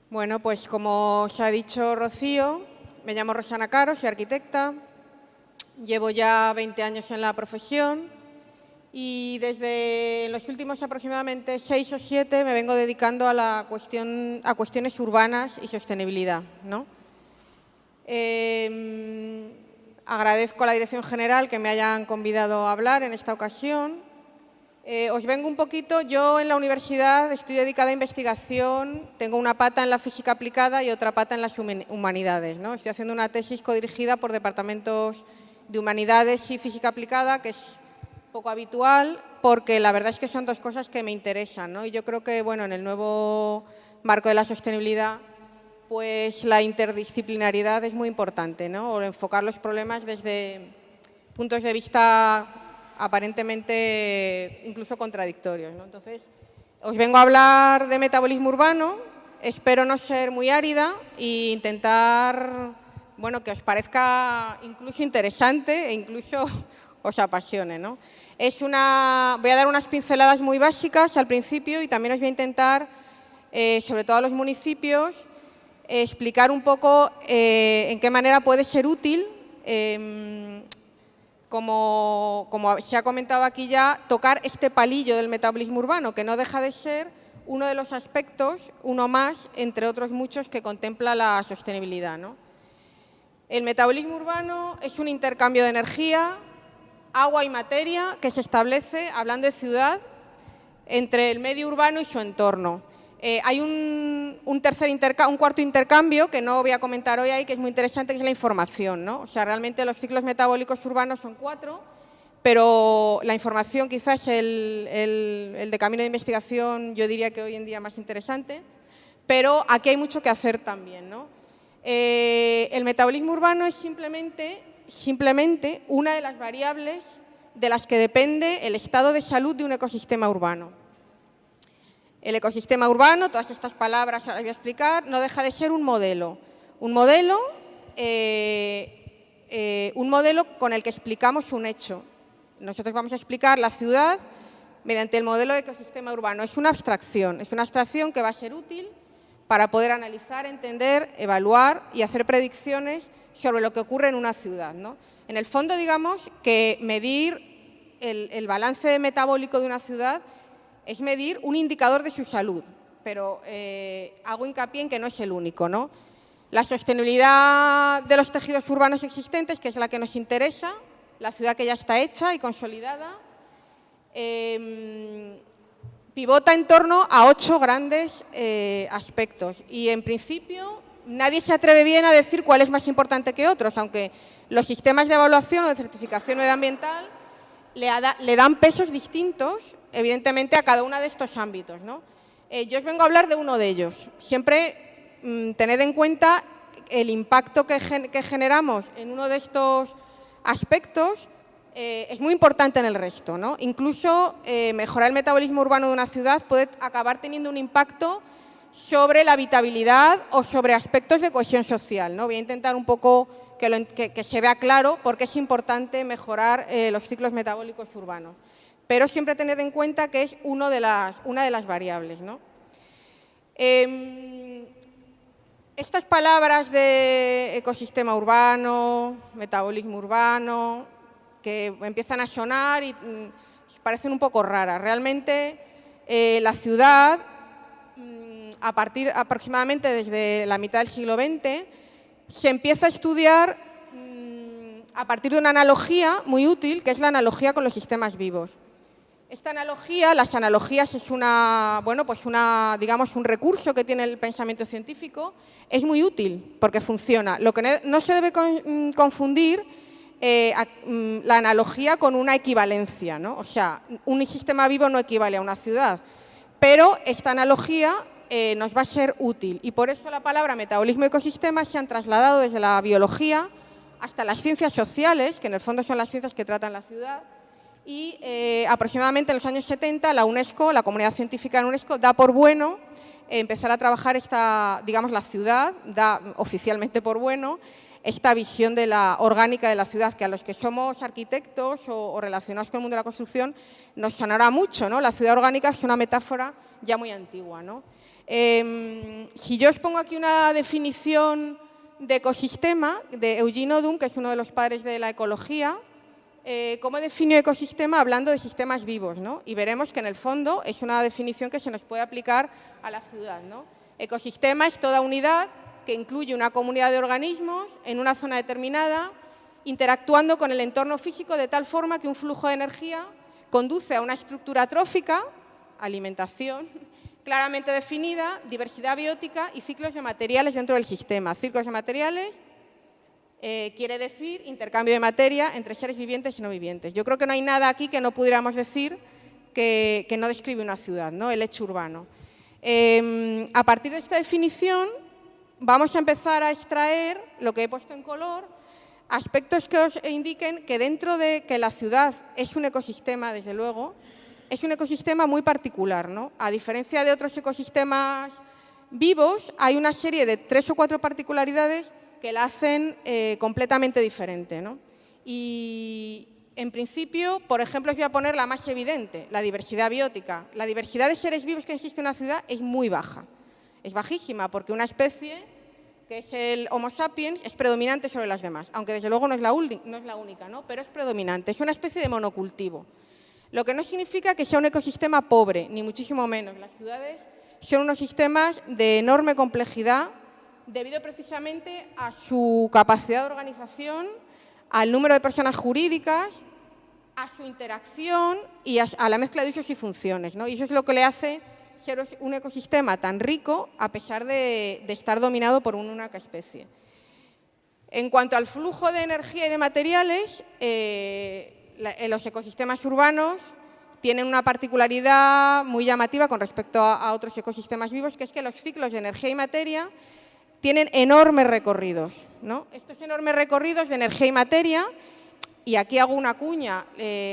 Bueno, pues como se ha dicho Rocío, me llamo Rosana Caro, soy arquitecta, llevo ya 20 años en la profesión y desde los últimos aproximadamente 6 o 7 me vengo dedicando a cuestiones urbanas y sostenibilidad, ¿no? Agradezco a la Dirección General que me hayan convidado a hablar en esta ocasión. Os vengo un poquito, yo en la universidad estoy dedicada a investigación, tengo una pata en la física aplicada y otra pata en las humanidades, ¿no? Estoy haciendo una tesis codirigida por departamentos de humanidades y física aplicada, que es poco habitual, porque la verdad es que son dos cosas que me interesan, ¿no? Y yo creo que, bueno, en el nuevo marco de la sostenibilidad, pues la interdisciplinariedad es muy importante, ¿no? O enfocar los problemas desde puntos de vista aparentemente incluso contradictorios, ¿no? Entonces, os vengo a hablar de metabolismo urbano, espero no ser muy árida e intentar, bueno, que os parezca incluso interesante e incluso os apasione, ¿no? Voy a dar unas pinceladas muy básicas al principio y también os voy a intentar, sobre todo a los municipios, explicar un poco en qué manera puede ser útil como se ha comentado aquí ya, tocar este palillo del metabolismo urbano, que no deja de ser uno de los aspectos, uno más, entre otros muchos, que contempla la sostenibilidad, ¿no? El metabolismo urbano es un intercambio de energía, agua y materia que se establece, hablando de ciudad, entre el medio urbano y su entorno. Hay un cuarto intercambio que no voy a comentar hoy ahí, que es muy interesante, que es la información, ¿no? O sea, realmente los ciclos metabólicos urbanos son 4, pero la información quizás es el de camino de investigación, yo diría que hoy en día más interesante, pero aquí hay mucho que hacer también, ¿no? El metabolismo urbano es simplemente una de las variables de las que depende el estado de salud de un ecosistema urbano. El ecosistema urbano, todas estas palabras las voy a explicar, no deja de ser un modelo. Un modelo con el que explicamos un hecho. Nosotros vamos a explicar la ciudad mediante el modelo de ecosistema urbano. Es una abstracción que va a ser útil para poder analizar, entender, evaluar y hacer predicciones sobre lo que ocurre en una ciudad, ¿no? En el fondo, digamos que medir el balance metabólico de una ciudad es medir un indicador de su salud, pero hago hincapié en que no es el único, ¿no? La sostenibilidad de los tejidos urbanos existentes, que es la que nos interesa, la ciudad que ya está hecha y consolidada, pivota en torno a 8 grandes aspectos. Y, en principio, nadie se atreve bien a decir cuál es más importante que otros, aunque los sistemas de evaluación o de certificación medioambiental le dan pesos distintos, evidentemente, a cada uno de estos ámbitos, ¿no? Yo os vengo a hablar de uno de ellos. Siempre tened en cuenta el impacto que generamos en uno de estos aspectos es muy importante en el resto, ¿no? Incluso mejorar el metabolismo urbano de una ciudad puede acabar teniendo un impacto sobre la habitabilidad o sobre aspectos de cohesión social, ¿no? Voy a intentar un poco que se vea claro por qué es importante mejorar los ciclos metabólicos urbanos. Pero siempre tened en cuenta que es una de las variables, ¿no? Estas palabras de ecosistema urbano, metabolismo urbano, que empiezan a sonar y parecen un poco raras. Realmente la ciudad, aproximadamente desde la mitad del siglo XX, se empieza a estudiar a partir de una analogía muy útil, que es la analogía con los sistemas vivos. Esta analogía, las analogías es digamos, un recurso que tiene el pensamiento científico, es muy útil porque funciona. Lo que no se debe confundir la analogía con una equivalencia, ¿no? O sea, un sistema vivo no equivale a una ciudad, pero esta analogía nos va a ser útil y por eso la palabra metabolismo y ecosistema se han trasladado desde la biología hasta las ciencias sociales, que en el fondo son las ciencias que tratan la ciudad, y aproximadamente en los años 70 la UNESCO, la comunidad científica de UNESCO, da por bueno empezar a trabajar la ciudad, da oficialmente por bueno esta visión de la orgánica de la ciudad, que a los que somos arquitectos o relacionados con el mundo de la construcción nos sonará mucho, ¿no? La ciudad orgánica es una metáfora ya muy antigua, ¿no? Si yo os pongo aquí una definición de ecosistema de Eugene Odum, que es uno de los padres de la ecología, ¿cómo definió ecosistema? Hablando de sistemas vivos, ¿no? Y veremos que en el fondo es una definición que se nos puede aplicar a la ciudad, ¿no? Ecosistema es toda unidad que incluye una comunidad de organismos en una zona determinada, interactuando con el entorno físico de tal forma que un flujo de energía conduce a una estructura trófica, alimentación, claramente definida, diversidad biótica y ciclos de materiales dentro del sistema. Ciclos de materiales quiere decir intercambio de materia entre seres vivientes y no vivientes. Yo creo que no hay nada aquí que no pudiéramos decir que no describe una ciudad, ¿no? El hecho urbano. A partir de esta definición vamos a empezar a extraer lo que he puesto en color, aspectos que os indiquen que dentro de que la ciudad es un ecosistema, desde luego, es un ecosistema muy particular, ¿no? A diferencia de otros ecosistemas vivos, hay una serie de 3 o 4 particularidades que la hacen completamente diferente, ¿no? Y, en principio, por ejemplo, os voy a poner la más evidente, la diversidad biótica. La diversidad de seres vivos que existe en una ciudad es muy baja. Es bajísima porque una especie, que es el Homo sapiens, es predominante sobre las demás, aunque desde luego no es la única, ¿no? Pero es predominante, es una especie de monocultivo. Lo que no significa que sea un ecosistema pobre, ni muchísimo menos. Las ciudades son unos sistemas de enorme complejidad debido precisamente a su capacidad de organización, al número de personas jurídicas, a su interacción y a la mezcla de usos y funciones, ¿no? Y eso es lo que le hace ser un ecosistema tan rico a pesar de estar dominado por una única especie. En cuanto al flujo de energía y de materiales, los ecosistemas urbanos tienen una particularidad muy llamativa con respecto a otros ecosistemas vivos, que es que los ciclos de energía y materia tienen enormes recorridos, ¿no? Estos enormes recorridos de energía y materia, y aquí hago una cuña,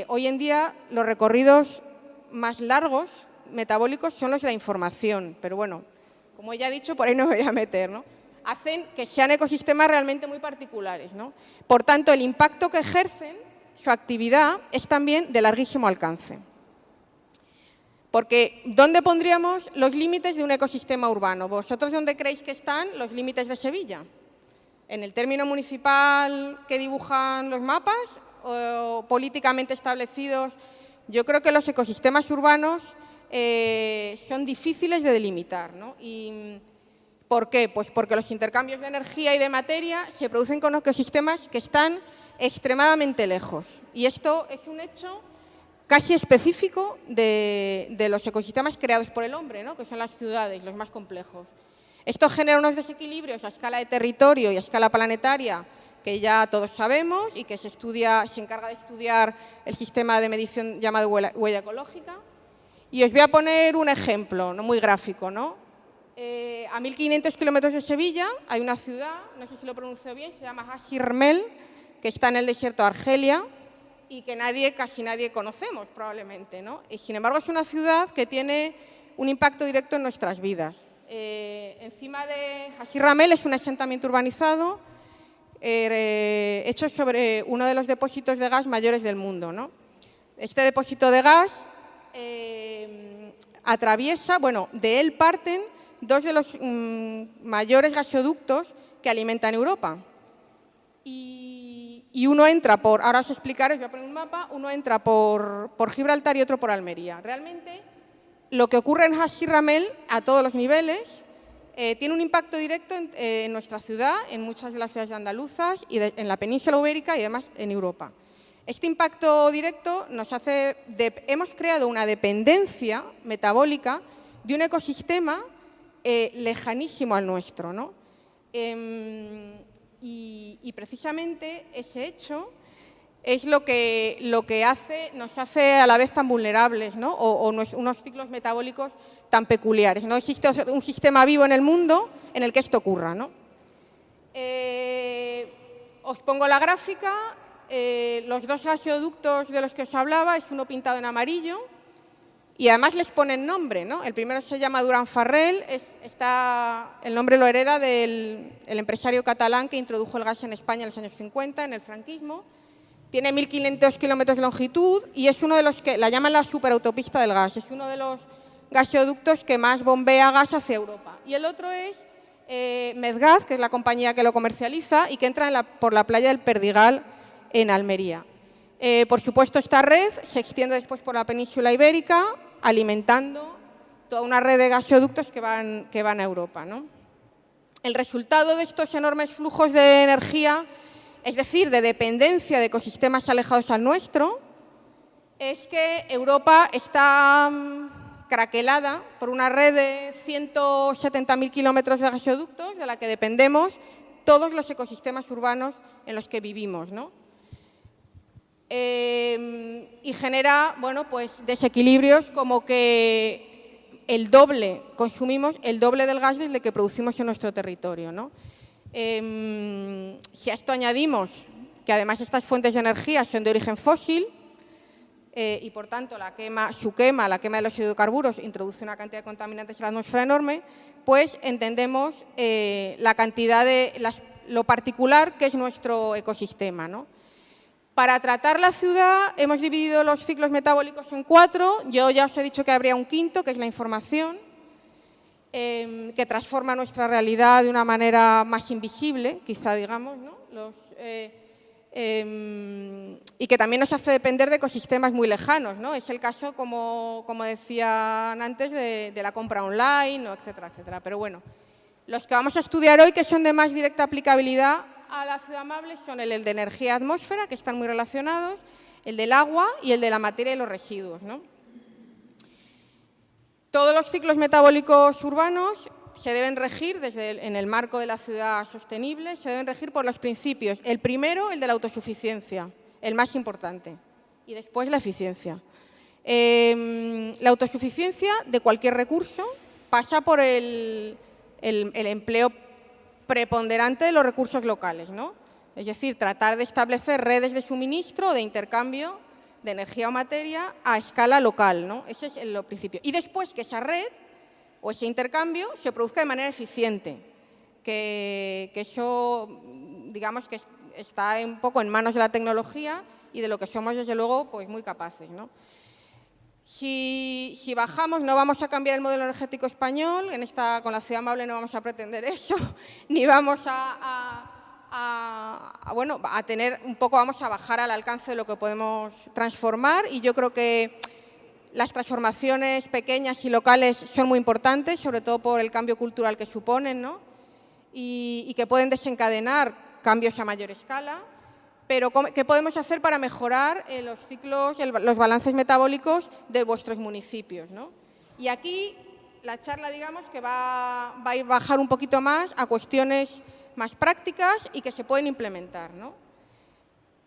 hoy en día los recorridos más largos metabólicos son los de la información, pero bueno, como ya he dicho, por ahí no me voy a meter, ¿no? Hacen que sean ecosistemas realmente muy particulares, ¿no? Por tanto, el impacto que ejercen, su actividad, es también de larguísimo alcance. Porque, ¿dónde pondríamos los límites de un ecosistema urbano? ¿Vosotros dónde creéis que están los límites de Sevilla? ¿En el término municipal que dibujan los mapas o políticamente establecidos? Yo creo que los ecosistemas urbanos son difíciles de delimitar, ¿no? ¿Y por qué? Pues porque los intercambios de energía y de materia se producen con ecosistemas que están extremadamente lejos. Y esto es un hecho casi específico de los ecosistemas creados por el hombre, ¿no? Que son las ciudades, los más complejos. Esto genera unos desequilibrios a escala de territorio y a escala planetaria que ya todos sabemos y que se encarga de estudiar el sistema de medición llamado huella ecológica. Y os voy a poner un ejemplo, no muy gráfico, ¿no? A 1.500 kilómetros de Sevilla hay una ciudad, no sé si lo pronuncio bien, se llama Hashirmel, que está en el desierto de Argelia y que casi nadie conocemos probablemente, ¿no? Y sin embargo es una ciudad que tiene un impacto directo en nuestras vidas. Encima de Hashirmel es un asentamiento urbanizado hecho sobre uno de los depósitos de gas mayores del mundo, ¿no? Este depósito de gas atraviesa, bueno, de él parten 2 de los mayores gasoductos que alimentan Europa. Y uno entra por, ahora os explicaré, os voy a poner un mapa, uno entra por Gibraltar y otro por Almería. Realmente, lo que ocurre en Hashirmel, a todos los niveles, tiene un impacto directo en nuestra ciudad, en muchas de las ciudades andaluzas, y en la península ibérica y además en Europa. Este impacto directo nos hace, hemos creado una dependencia metabólica de un ecosistema lejanísimo al nuestro, ¿no? Y precisamente ese hecho es lo que nos hace a la vez tan vulnerables, ¿no? o unos ciclos metabólicos tan peculiares. No existe un sistema vivo en el mundo en el que esto ocurra, ¿no? Os pongo la gráfica. Los 2 gasoductos de los que os hablaba es uno pintado en amarillo y además les ponen nombre, ¿no? El primero se llama Duran Farrell, el nombre lo hereda del empresario catalán que introdujo el gas en España en los años 50, en el franquismo. Tiene 1.500 kilómetros de longitud y es uno de los que la llaman la superautopista del gas. Es uno de los gasoductos que más bombea gas hacia Europa. Y el otro es Medgaz, que es la compañía que lo comercializa y que entra por la playa del Perdigal en Almería. Por supuesto, esta red se extiende después por la península ibérica, alimentando toda una red de gasoductos que van a Europa, ¿no? El resultado de estos enormes flujos de energía, es decir, de dependencia de ecosistemas alejados al nuestro, es que Europa está craquelada por una red de 170.000 kilómetros de gasoductos de la que dependemos todos los ecosistemas urbanos en los que vivimos, ¿no? Y genera, bueno, pues desequilibrios como que consumimos el doble del gas del que producimos en nuestro territorio, ¿no? Si a esto añadimos que además estas fuentes de energía son de origen fósil y por tanto la quema de los hidrocarburos introduce una cantidad de contaminantes en la atmósfera enorme, pues entendemos lo particular que es nuestro ecosistema, ¿no? Para tratar la ciudad hemos dividido los ciclos metabólicos en 4. Yo ya os he dicho que habría un quinto, que es la información, que transforma nuestra realidad de una manera más invisible, quizá digamos, ¿no? Y que también nos hace depender de ecosistemas muy lejanos, ¿no? Es el caso, como decían antes, de la compra online, ¿no? Etcétera, etcétera. Pero bueno, los que vamos a estudiar hoy, que son de más directa aplicabilidad a la ciudad amable, son el de energía y atmósfera, que están muy relacionados, el del agua y el de la materia y los residuos, ¿no? Todos los ciclos metabólicos urbanos se deben regir, en el marco de la ciudad sostenible, se deben regir por los principios. El primero, el de la autosuficiencia, el más importante, y después la eficiencia. La autosuficiencia de cualquier recurso pasa por el empleo preponderante de los recursos locales, ¿no? Es decir, tratar de establecer redes de suministro o de intercambio de energía o materia a escala local, ¿no? Ese es el principio. Y después que esa red o ese intercambio se produzca de manera eficiente, que eso, digamos, que está un poco en manos de la tecnología y de lo que somos, desde luego, pues muy capaces, ¿no? Si bajamos, no vamos a cambiar el modelo energético español, con la ciudad amable no vamos a pretender eso, ni vamos a tener un poco, vamos a bajar al alcance de lo que podemos transformar, y yo creo que las transformaciones pequeñas y locales son muy importantes, sobre todo por el cambio cultural que suponen, ¿no? Y que pueden desencadenar cambios a mayor escala. Pero ¿qué podemos hacer para mejorar los ciclos, los balances metabólicos de vuestros municipios, ¿no? Y aquí la charla, digamos, que va a bajar un poquito más a cuestiones más prácticas y que se pueden implementar, ¿no?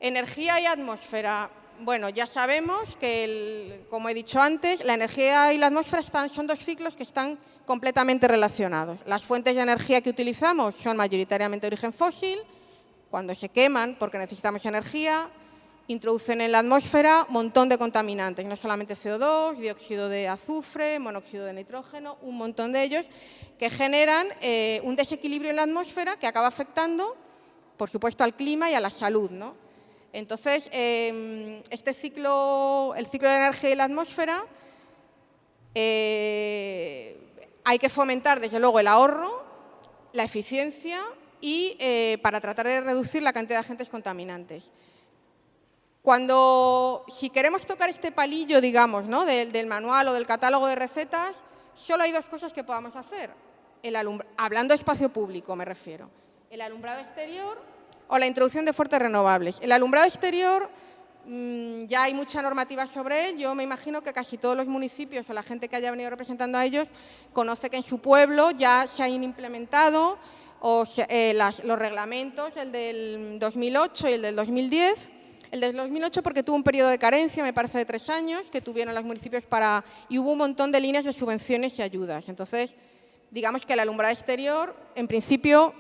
Energía y atmósfera. Bueno, ya sabemos que, como he dicho antes, la energía y la atmósfera son dos ciclos que están completamente relacionados. Las fuentes de energía que utilizamos son mayoritariamente de origen fósil. Cuando se queman, porque necesitamos energía, introducen en la atmósfera un montón de contaminantes, no solamente CO2, dióxido de azufre, monóxido de nitrógeno, un montón de ellos que generan un desequilibrio en la atmósfera que acaba afectando, por supuesto, al clima y a la salud, ¿no? Entonces, el ciclo de energía y la atmósfera hay que fomentar, desde luego, el ahorro, la eficiencia y para tratar de reducir la cantidad de agentes contaminantes. Si queremos tocar este palillo, digamos, ¿no? del manual o del catálogo de recetas, solo hay dos cosas que podamos hacer. Hablando de espacio público, me refiero. El alumbrado exterior o la introducción de fuentes renovables. El alumbrado exterior, ya hay mucha normativa sobre él. Yo me imagino que casi todos los municipios o la gente que haya venido representando a ellos conoce que en su pueblo ya se han implementado los reglamentos, el del 2008 y el del 2010. El del 2008 porque tuvo un periodo de carencia, me parece, de 3 años, que tuvieron los municipios y hubo un montón de líneas de subvenciones y ayudas. Entonces, digamos que el alumbrado exterior, en principio,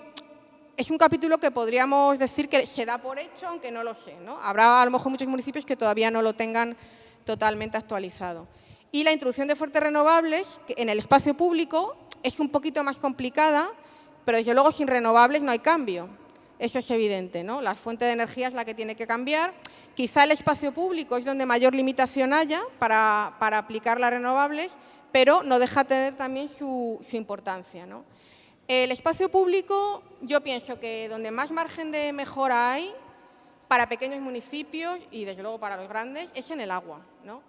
es un capítulo que podríamos decir que se da por hecho, aunque no lo sé, ¿no? Habrá a lo mejor muchos municipios que todavía no lo tengan totalmente actualizado. Y la introducción de fuentes renovables en el espacio público es un poquito más complicada, pero desde luego sin renovables no hay cambio. Eso es evidente, ¿no? La fuente de energía es la que tiene que cambiar. Quizá el espacio público es donde mayor limitación haya para aplicar las renovables, pero no deja de tener también su importancia, ¿no? El espacio público, yo pienso que donde más margen de mejora hay para pequeños municipios y, desde luego, para los grandes, es en el agua, ¿no?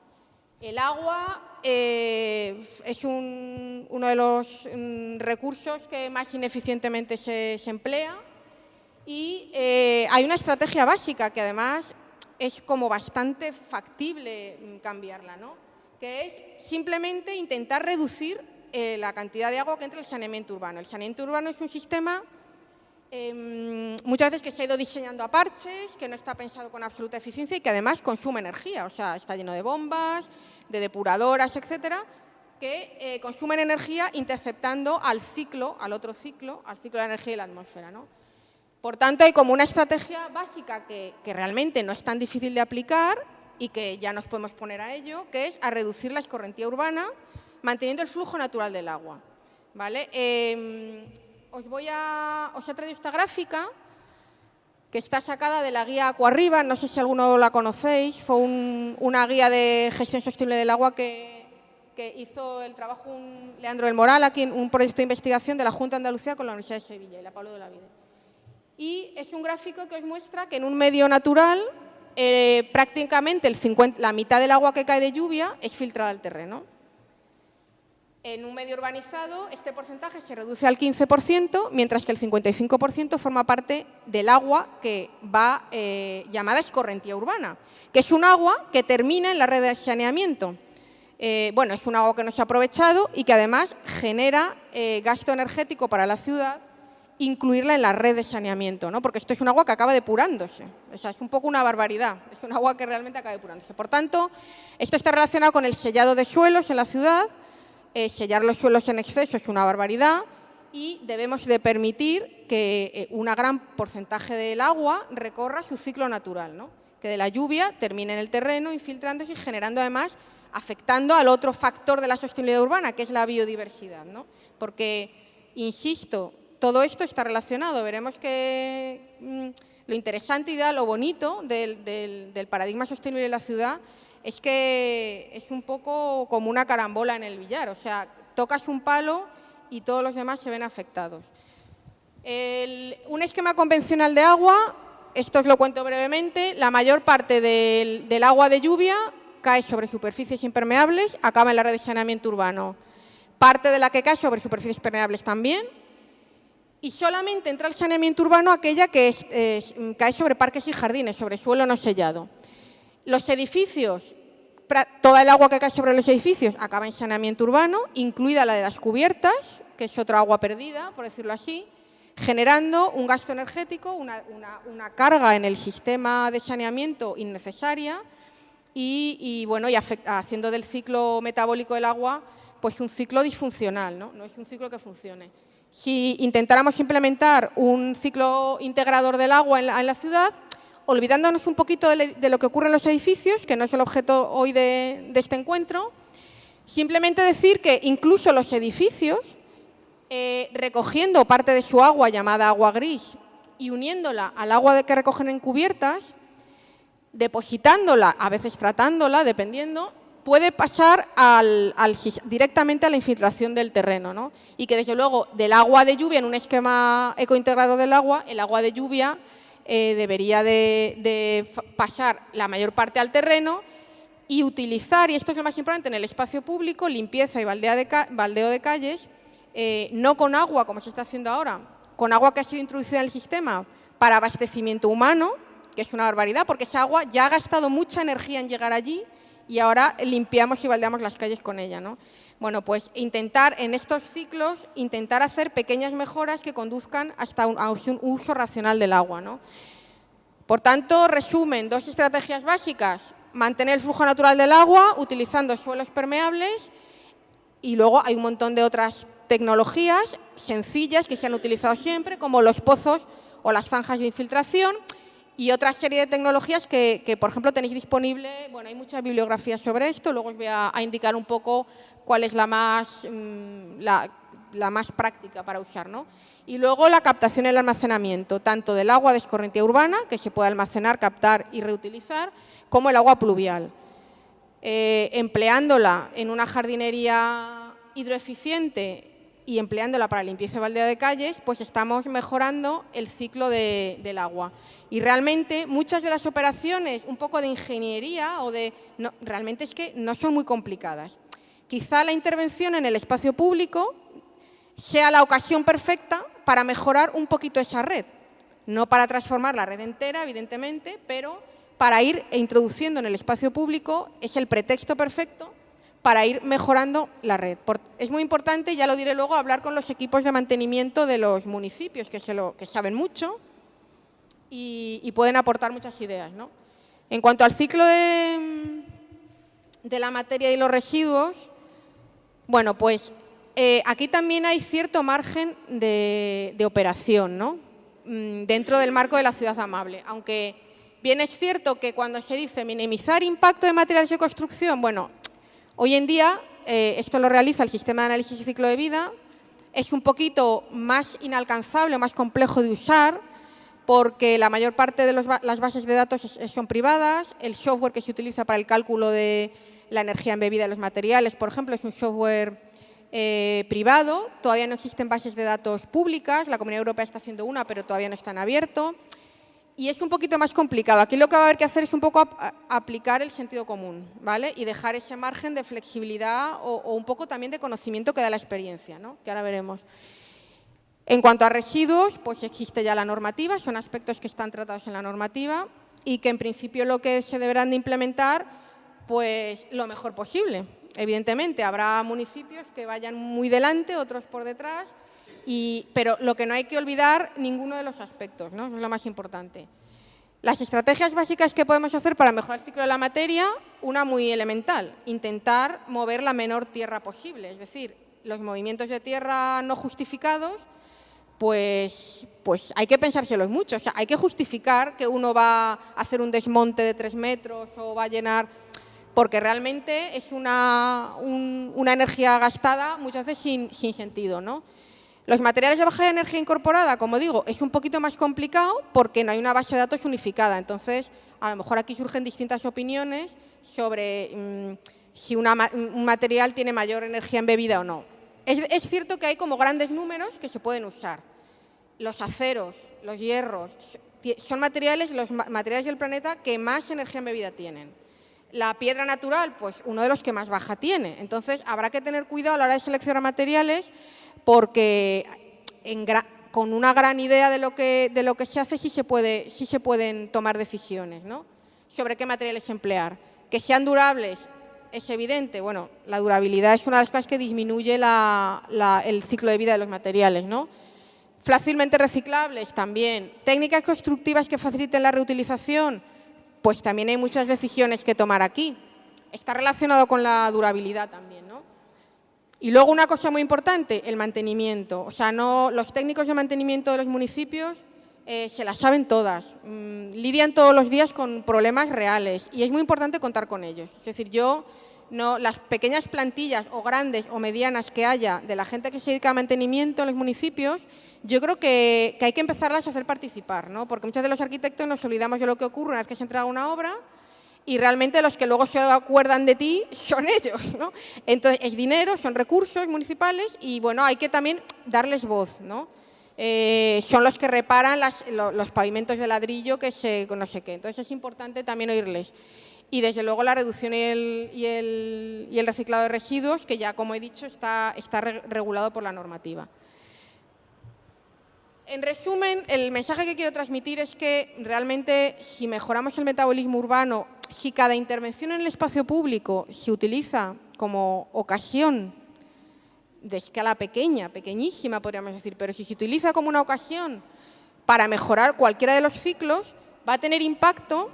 El agua es uno de los recursos que más ineficientemente se emplea y hay una estrategia básica que, además, es como bastante factible cambiarla, ¿no? Que es simplemente intentar reducir la cantidad de agua que entra en el saneamiento urbano. El saneamiento urbano es un sistema muchas veces que se ha ido diseñando a parches, que no está pensado con absoluta eficiencia y que además consume energía, o sea, está lleno de bombas, de depuradoras, etcétera, que consumen energía interceptando al otro ciclo, al ciclo de la energía y la atmósfera, ¿no? Por tanto, hay como una estrategia básica que realmente no es tan difícil de aplicar y que ya nos podemos poner a ello, que es a reducir la escorrentía urbana manteniendo el flujo natural del agua, ¿vale? Os he traído esta gráfica que está sacada de la guía Acuarriba, no sé si alguno la conocéis, fue una guía de gestión sostenible del agua que hizo el trabajo Leandro del Moral, aquí en un proyecto de investigación de la Junta de Andalucía con la Universidad de Sevilla y la Pablo de la Vide. Y es un gráfico que os muestra que en un medio natural prácticamente la mitad del agua que cae de lluvia es filtrada al terreno. En un medio urbanizado, este porcentaje se reduce al 15%, mientras que el 55% forma parte del agua que va llamada escorrentía urbana, que es un agua que termina en la red de saneamiento. Bueno, es un agua que no se ha aprovechado y que además genera gasto energético para la ciudad incluirla en la red de saneamiento, ¿no? Porque esto es un agua que acaba depurándose. O sea, es un poco una barbaridad. Es un agua que realmente acaba depurándose. Por tanto, esto está relacionado con el sellado de suelos en la ciudad. Sellar los suelos en exceso es una barbaridad y debemos de permitir que un gran porcentaje del agua recorra su ciclo natural, ¿no? Que de la lluvia termine en el terreno, infiltrándose y generando además, afectando al otro factor de la sostenibilidad urbana, que es la biodiversidad, ¿no? Porque, insisto, todo esto está relacionado. Veremos que lo interesante y lo bonito del paradigma sostenible de la ciudad es que es un poco como una carambola en el billar, o sea, tocas un palo y todos los demás se ven afectados. Un esquema convencional de agua, esto os lo cuento brevemente, la mayor parte del agua de lluvia cae sobre superficies impermeables, acaba en la red de saneamiento urbano. Parte de la que cae sobre superficies permeables también, y solamente entra al saneamiento urbano aquella que cae sobre parques y jardines, sobre suelo no sellado. Los edificios, toda el agua que cae sobre los edificios acaba en saneamiento urbano, incluida la de las cubiertas, que es otra agua perdida, por decirlo así, generando un gasto energético, una carga en el sistema de saneamiento innecesaria y haciendo del ciclo metabólico del agua pues un ciclo disfuncional, ¿no? No es un ciclo que funcione. Si intentáramos implementar un ciclo integrador del agua en la ciudad, olvidándonos un poquito de lo que ocurre en los edificios, que no es el objeto hoy de este encuentro, simplemente decir que incluso los edificios, recogiendo parte de su agua llamada agua gris y uniéndola al agua que recogen en cubiertas, depositándola, a veces tratándola, dependiendo, puede pasar directamente a la infiltración del terreno, ¿no? Y que, desde luego, del agua de lluvia, en un esquema ecointegrado del agua, el agua de lluvia debería de pasar la mayor parte al terreno y utilizar, y esto es lo más importante, en el espacio público, limpieza y baldeo de calles, no con agua, como se está haciendo ahora, con agua que ha sido introducida en el sistema para abastecimiento humano, que es una barbaridad, porque esa agua ya ha gastado mucha energía en llegar allí y ahora limpiamos y baldeamos las calles con ella, ¿no? Bueno, pues intentar en estos ciclos, intentar hacer pequeñas mejoras que conduzcan hasta un uso racional del agua, ¿no? Por tanto, resumen, dos estrategias básicas: mantener el flujo natural del agua utilizando suelos permeables, y luego hay un montón de otras tecnologías sencillas que se han utilizado siempre, como los pozos o las zanjas de infiltración, y otra serie de tecnologías que, por ejemplo, tenéis disponible. Bueno, hay mucha bibliografía sobre esto, luego os voy a indicar un poco cuál es la más práctica para usar, ¿no? Y luego la captación y el almacenamiento, tanto del agua de escorrentía urbana, que se puede almacenar, captar y reutilizar, como el agua pluvial. empleándola en una jardinería hidroeficiente y empleándola para limpieza y baldeo de calles, pues estamos mejorando el ciclo del agua. Y realmente muchas de las operaciones, un poco de ingeniería no, realmente es que no son muy complicadas. Quizá la intervención en el espacio público sea la ocasión perfecta para mejorar un poquito esa red. No para transformar la red entera, evidentemente, pero para ir introduciendo en el espacio público es el pretexto perfecto para ir mejorando la red. Es muy importante, ya lo diré luego, hablar con los equipos de mantenimiento de los municipios, que saben mucho y pueden aportar muchas ideas, ¿no? En cuanto al ciclo de la materia y los residuos, bueno, pues aquí también hay cierto margen de operación, ¿no? Dentro del marco de la ciudad amable, aunque bien es cierto que cuando se dice minimizar impacto de materiales de construcción, bueno, hoy en día esto lo realiza el sistema de análisis y ciclo de vida, es un poquito más inalcanzable, más complejo de usar, porque la mayor parte de las bases de datos son privadas, el software que se utiliza para el cálculo de la energía embebida de los materiales, por ejemplo, es un software privado, todavía no existen bases de datos públicas, la Comunidad Europea está haciendo una, pero todavía no está en abierto. Y es un poquito más complicado. Aquí lo que va a haber que hacer es un poco aplicar el sentido común, ¿vale? Y dejar ese margen de flexibilidad o un poco también de conocimiento que da la experiencia, ¿no? Que ahora veremos. En cuanto a residuos, pues existe ya la normativa, son aspectos que están tratados en la normativa y que en principio lo que se deberán de implementar, pues lo mejor posible. Evidentemente, habrá municipios que vayan muy delante, otros por detrás, pero lo que no hay que olvidar ninguno de los aspectos, ¿no? Eso es lo más importante. Las estrategias básicas que podemos hacer para mejorar el ciclo de la materia, una muy elemental, intentar mover la menor tierra posible, es decir, los movimientos de tierra no justificados, pues hay que pensárselos mucho, o sea, hay que justificar que uno va a hacer un desmonte de 3 metros o va a llenar, porque realmente es una energía gastada muchas veces sin sentido, ¿no? Los materiales de baja energía incorporada, como digo, es un poquito más complicado porque no hay una base de datos unificada. Entonces, a lo mejor aquí surgen distintas opiniones sobre si un material tiene mayor energía embebida o no. Es cierto que hay como grandes números que se pueden usar. Los aceros, los hierros, son los materiales del planeta que más energía embebida tienen. La piedra natural, pues uno de los que más baja tiene. Entonces, habrá que tener cuidado a la hora de seleccionar materiales porque con una gran idea de lo que se hace sí se pueden tomar decisiones, ¿no? Sobre qué materiales emplear. Que sean durables es evidente. Bueno, la durabilidad es una de las cosas que disminuye el ciclo de vida de los materiales, ¿no? Fácilmente reciclables también. Técnicas constructivas que faciliten la reutilización, pues también hay muchas decisiones que tomar aquí. Está relacionado con la durabilidad también, ¿no? Y luego una cosa muy importante, el mantenimiento. O sea, los técnicos de mantenimiento de los municipios se las saben todas, lidian todos los días con problemas reales y es muy importante contar con ellos. Es decir, las pequeñas plantillas o grandes o medianas que haya de la gente que se dedica a mantenimiento en los municipios, yo creo que hay que empezarlas a hacer participar, ¿no? Porque muchos de los arquitectos nos olvidamos de lo que ocurre una vez que se entrega una obra y realmente los que luego se acuerdan de ti son ellos, ¿no? Entonces, es dinero, son recursos municipales y, bueno, hay que también darles voz, ¿no? Son los que reparan los pavimentos de ladrillo no sé qué. Entonces, es importante también oírles. Y, desde luego, la reducción y el reciclado de residuos, que ya, como he dicho, está regulado por la normativa. En resumen, el mensaje que quiero transmitir es que realmente si mejoramos el metabolismo urbano, si cada intervención en el espacio público se utiliza como ocasión de escala pequeña, pequeñísima podríamos decir, pero si se utiliza como una ocasión para mejorar cualquiera de los ciclos, va a tener impacto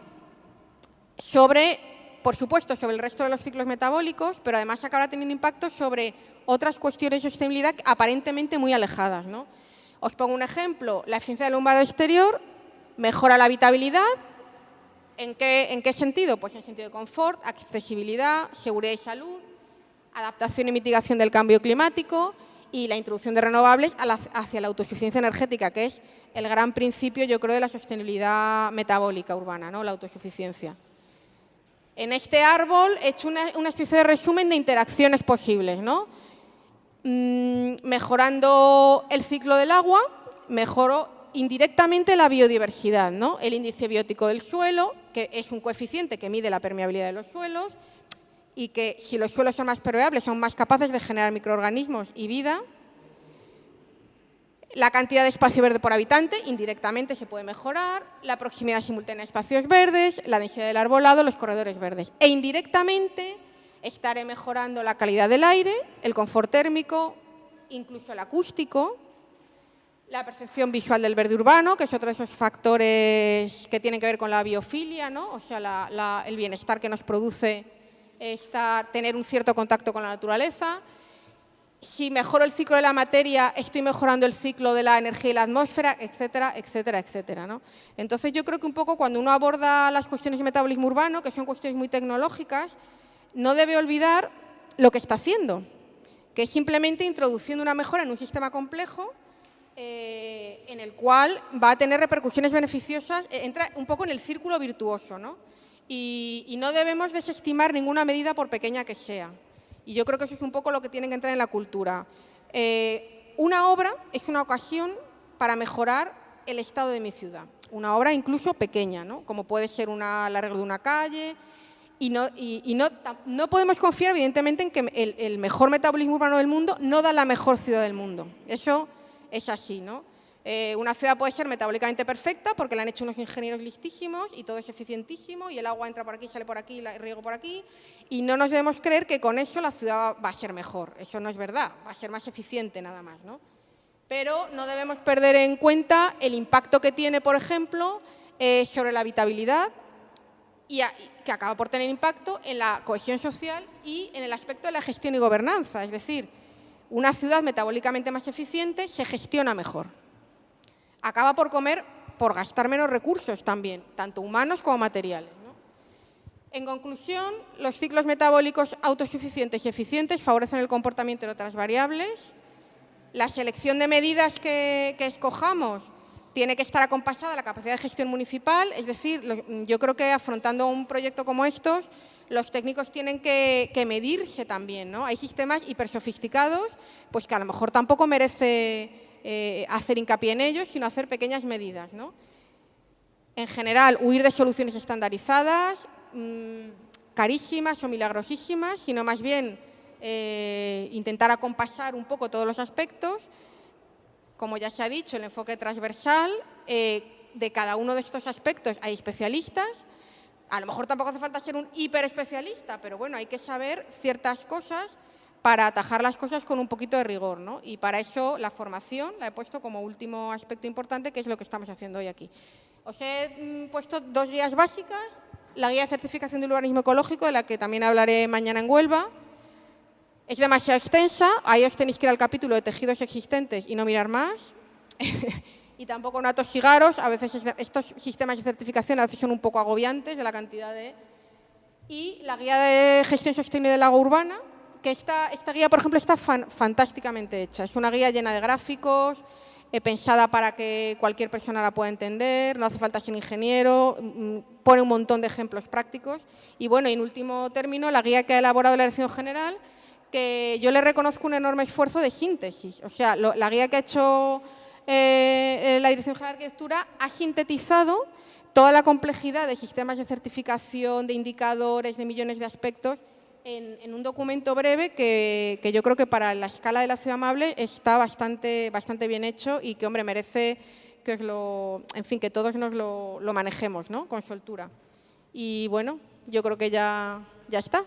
por supuesto, sobre el resto de los ciclos metabólicos, pero además acabará teniendo impacto sobre otras cuestiones de sostenibilidad aparentemente muy alejadas, ¿no? Os pongo un ejemplo, la eficiencia del alumbrado exterior mejora la habitabilidad. ¿En qué sentido? Pues en sentido de confort, accesibilidad, seguridad y salud, adaptación y mitigación del cambio climático y la introducción de renovables hacia la autosuficiencia energética, que es el gran principio, yo creo, de la sostenibilidad metabólica urbana, ¿no? La autosuficiencia. En este árbol he hecho una especie de resumen de interacciones posibles, ¿no? Mejorando el ciclo del agua, mejoro indirectamente la biodiversidad, ¿no? El índice biótico del suelo, que es un coeficiente que mide la permeabilidad de los suelos y que si los suelos son más permeables son más capaces de generar microorganismos y vida. La cantidad de espacio verde por habitante, indirectamente se puede mejorar, la proximidad simultánea a espacios verdes, la densidad del arbolado, los corredores verdes. E indirectamente estaré mejorando la calidad del aire, el confort térmico, incluso el acústico, la percepción visual del verde urbano, que es otro de esos factores que tienen que ver con la biofilia, ¿no? O sea, el bienestar que nos produce tener un cierto contacto con la naturaleza. Si mejoro el ciclo de la materia, estoy mejorando el ciclo de la energía y la atmósfera, etcétera, etcétera, etcétera, ¿no? Entonces, yo creo que un poco cuando uno aborda las cuestiones de metabolismo urbano, que son cuestiones muy tecnológicas, no debe olvidar lo que está haciendo, que es simplemente introduciendo una mejora en un sistema complejo en el cual va a tener repercusiones beneficiosas, entra un poco en el círculo virtuoso, ¿no? Y no debemos desestimar ninguna medida por pequeña que sea. Y yo creo que eso es un poco lo que tiene que entrar en la cultura. Una obra es una ocasión para mejorar el estado de mi ciudad. Una obra incluso pequeña, ¿no? Como puede ser el arreglo de una calle. Y no podemos confiar, evidentemente, en que el mejor metabolismo urbano del mundo no da la mejor ciudad del mundo. Eso es así, ¿no? Una ciudad puede ser metabólicamente perfecta porque la han hecho unos ingenieros listísimos y todo es eficientísimo y el agua entra por aquí, sale por aquí, el riego por aquí, y no nos debemos creer que con eso la ciudad va a ser mejor. Eso no es verdad, va a ser más eficiente nada más, ¿no? Pero no debemos perder en cuenta el impacto que tiene, por ejemplo, sobre la habitabilidad y que acaba por tener impacto en la cohesión social y en el aspecto de la gestión y gobernanza. Es decir, una ciudad metabólicamente más eficiente se gestiona mejor. Acaba por gastar menos recursos también, tanto humanos como materiales, ¿no? En conclusión, los ciclos metabólicos autosuficientes y eficientes favorecen el comportamiento de otras variables. La selección de medidas que escojamos tiene que estar acompasada a la capacidad de gestión municipal, es decir, yo creo que afrontando un proyecto como estos, los técnicos tienen que medirse también, ¿no? Hay sistemas hipersofisticados, pues que a lo mejor tampoco merece hacer hincapié en ellos, sino hacer pequeñas medidas, ¿no? En general, huir de soluciones estandarizadas, carísimas o milagrosísimas, sino más bien intentar acompasar un poco todos los aspectos. Como ya se ha dicho, el enfoque transversal, de cada uno de estos aspectos hay especialistas. A lo mejor tampoco hace falta ser un hiperespecialista, pero bueno, hay que saber ciertas cosas para atajar las cosas con un poquito de rigor, ¿no? Y para eso la formación la he puesto como último aspecto importante, que es lo que estamos haciendo hoy aquí. Os he puesto 2 guías básicas, la guía de certificación del urbanismo ecológico, de la que también hablaré mañana en Huelva. Es demasiado extensa, ahí os tenéis que ir al capítulo de tejidos existentes y no mirar más. Y tampoco no atosigaros, a veces estos sistemas de certificación a veces son un poco agobiantes de la cantidad de... Y la guía de gestión sostenible del agua urbana, que esta guía, por ejemplo, está fantásticamente hecha. Es una guía llena de gráficos, pensada para que cualquier persona la pueda entender, no hace falta ser ingeniero, pone un montón de ejemplos prácticos. Y bueno, en último término, la guía que ha elaborado la Dirección General, que yo le reconozco un enorme esfuerzo de síntesis. O sea, la guía que ha hecho la Dirección General de Arquitectura ha sintetizado toda la complejidad de sistemas de certificación, de indicadores, de millones de aspectos, en un documento breve que yo creo que para la escala de la ciudad amable está bastante bien hecho y que, hombre, merece que que todos nos lo manejemos, ¿no? Con soltura. Y bueno, yo creo que ya está.